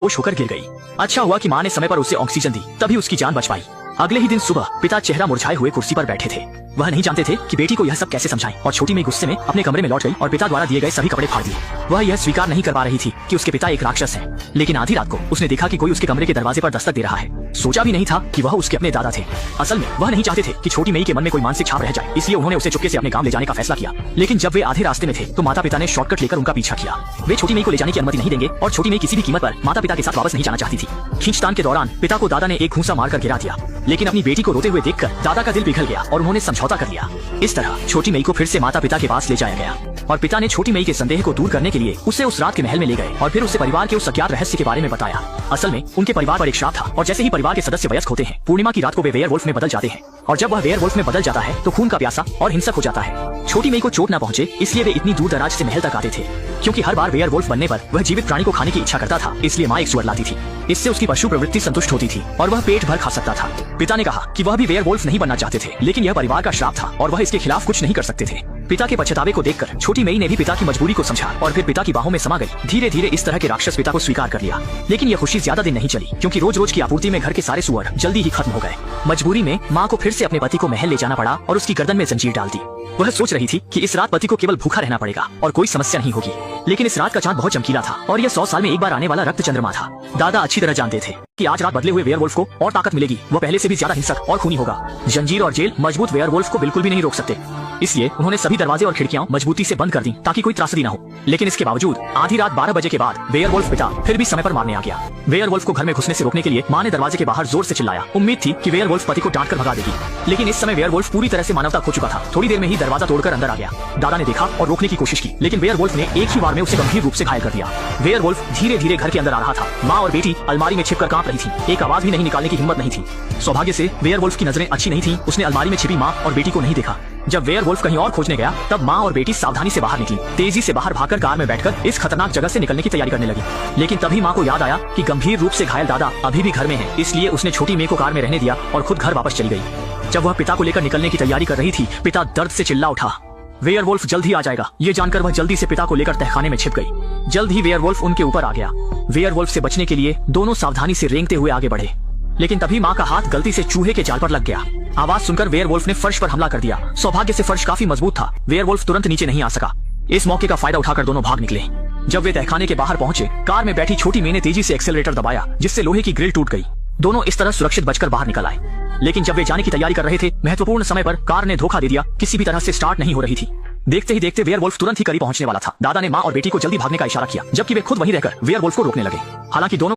बेहोश होकर गिर गई। अच्छा हुआ कि माँ ने समय पर उसे ऑक्सीजन दी, तभी उसकी जान बच पाई। अगले ही दिन सुबह पिता चेहरा मुरझाए हुए कुर्सी पर बैठे थे। वह नहीं जानते थे कि बेटी को यह सब कैसे समझाएं और छोटी मेई गुस्से में अपने कमरे में लौट गई और पिता द्वारा दिए गए सभी कपड़े फाड़ दिए। वह यह स्वीकार नहीं कर पा रही थी कि उसके पिता एक राक्षस हैं। लेकिन आधी रात को उसने देखा कि कोई उसके कमरे के दरवाजे पर दस्तक दे रहा है। सोचा भी नहीं था कि वह उसके अपने दादा थे। असल में वह नहीं चाहते थे कि छोटी मेई के मन में कोई मानसिक छाप रह जाए, इसलिए उन्होंने उसे चुपके से अपने गांव ले जाने का फैसला किया। लेकिन जब वे आधे रास्ते में थे तो माता पिता ने शॉर्टकट लेकर उनका पीछा किया। वे छोटी मेई को ले जाने की अनुमति नहीं देंगे और छोटी मेई किसी भी कीमत पर माता पिता के साथ वापस नहीं जाना चाहती थी। खींचतान के दौरान पिता को दादा ने एक घूंसा मारकर गिरा दिया, लेकिन अपनी बेटी को रोते हुए देखकर दादा का दिल पिघल गया और उन्होंने समझौता कर लिया। इस तरह छोटी मेई को फिर से माता पिता के पास ले जाया गया और पिता ने छोटी मेई के संदेह को दूर करने के लिए उसे उस रात के महल में ले गए और फिर उसे परिवार के उस अज्ञात रहस्य के बारे में बताया। असल में उनके परिवार पर एक श्राप था और जैसे ही परिवार के सदस्य वयस्क होते हैं, पूर्णिमा की रात को वे वेयरवुल्फ में बदल जाते हैं और जब वह वेयरवुल्फ में बदल जाता है तो खून का प्यासा और हिंसक हो जाता है। छोटी मेई को चोट न पहुंचे इसलिए वे इतनी दूर दराज से महल तक आते थे, क्योंकि हर बार वेयरवुल्फ बनने पर वह जीवित प्राणी को खाने की इच्छा करता था, इसलिए माँ एक सुअर लाती थी। इससे उसकी पशु प्रवृत्ति संतुष्ट होती थी और वह पेट भर खा सकता था। पिता ने कहा कि वह भी वेयरवुल्फ नहीं बनना चाहते थे, लेकिन यह परिवार का श्राप था और वह इसके खिलाफ कुछ नहीं कर सकते थे। पिता के पछतावे को देखकर छोटी मेई ने भी पिता की मजबूरी को समझा और फिर पिता की बाहों में समा गई। धीरे धीरे इस तरह के राक्षस पिता को स्वीकार कर लिया। लेकिन यह खुशी ज्यादा दिन नहीं चली, क्योंकि रोज रोज की आपूर्ति में घर के सारे सुअर जल्दी ही खत्म हो गए। मजबूरी में माँ को फिर से अपने पति को महल ले जाना पड़ा और उसकी गर्दन में जंजीर डाल दी। वह सोच रही थी कि इस रात पति को केवल भूखा रहना पड़ेगा और कोई समस्या नहीं होगी। लेकिन इस रात का चांद बहुत चमकीला था और यह 100 साल में एक बार आने वाला रक्त चंद्रमा था। दादा अच्छी तरह जानते थे कि आज रात बदले हुए वेयरवुल्फ को और ताकत मिलेगी, वह पहले से भी ज्यादा हिंसक और खूनी होगा। जंजीर और जेल मजबूत वेयरवुल्फ को बिल्कुल भी नहीं रोक सकते, इसलिए उन्होंने सभी दरवाजे और खिड़कियां मजबूती से बंद कर दी ताकि कोई त्रासदी न हो। लेकिन इसके बावजूद आधी रात 12 बजे के बाद वेयरवुल्फ पिता फिर भी समय पर मारने आ गया। वेयरवुल्फ को घर में घुसने से रोकने के लिए माँ ने दरवाजे के बाहर जोर से चिल्लाया। उम्मीद थी कि वेयरवुल्फ पति को डांट कर भगा देगी, लेकिन इस समय वेयरवुल्फ पूरी तरह से मानवता खो चुका था। थोड़ी देर में ही दरवाजा तोड़कर अंदर आ गया। दादा ने देखा और रोकने की कोशिश की, लेकिन वेयरवुल्फ ने एक ही बार में उसे गंभीर रूप से घायल कर दिया। वेयरवुल्फ धीरे धीरे घर के अंदर आ रहा था। माँ और बेटी अलमारी में छिपकर कांप रही थी, एक आवाज भी नहीं निकालने की हिम्मत नहीं थी। सौभाग्य से वेयरवुल्फ की नजरें अच्छी नहीं थी, उसने अलमारी में छिपी माँ और बेटी को नहीं देखा। जब वेयरवुल्फ कहीं और खोजने गया तब माँ और बेटी सावधानी से बाहर निकली। तेजी से बाहर भागकर कार में बैठकर इस खतरनाक जगह से निकलने की तैयारी करने लगी। लेकिन तभी माँ को याद आया कि गंभीर रूप से घायल दादा अभी भी घर में है, इसलिए उसने छोटी मेई को कार में रहने दिया और खुद घर वापस चली गई। जब वह पिता को लेकर निकलने की तैयारी कर रही थी, पिता दर्द से चिल्ला उठा। वेयरवुल्फ जल्द ही आ जाएगा, ये जानकर वह जल्दी से पिता को लेकर तहखाने में छिप गई। जल्द ही वेयरवुल्फ उनके ऊपर आ गया। वेयरवुल्फ से बचने के लिए दोनों सावधानी से रेंगते हुए आगे बढ़े, लेकिन तभी माँ का हाथ गलती से चूहे के जाल पर लग गया। आवाज सुनकर वेयरवुल्फ ने फर्श पर हमला कर दिया। सौभाग्य से फर्श काफी मजबूत था, वेयरवुल्फ तुरंत नीचे नहीं आ सका। इस मौके का फायदा उठाकर दोनों भाग निकले। जब वे तहखाने के बाहर पहुंचे, कार में बैठी छोटी मेई ने तेजी से एक्सेलरेटर दबाया, जिससे लोहे की ग्रिल टूट गई। दोनों इस तरह सुरक्षित बचकर बाहर निकल आए। लेकिन जब वे जाने की तैयारी कर रहे थे, महत्वपूर्ण समय पर कार ने धोखा दे दिया, किसी भी तरह से स्टार्ट नहीं हो रही थी। देखते ही देखते वेयरवुल्फ तुरंत ही करीब पहुंचने वाला था। दादा ने माँ और बेटी को जल्दी भागने का इशारा किया, जबकि वे खुद वहीं रहकर वेयरवुल्फ को रोकने लगे। हालांकि दोनों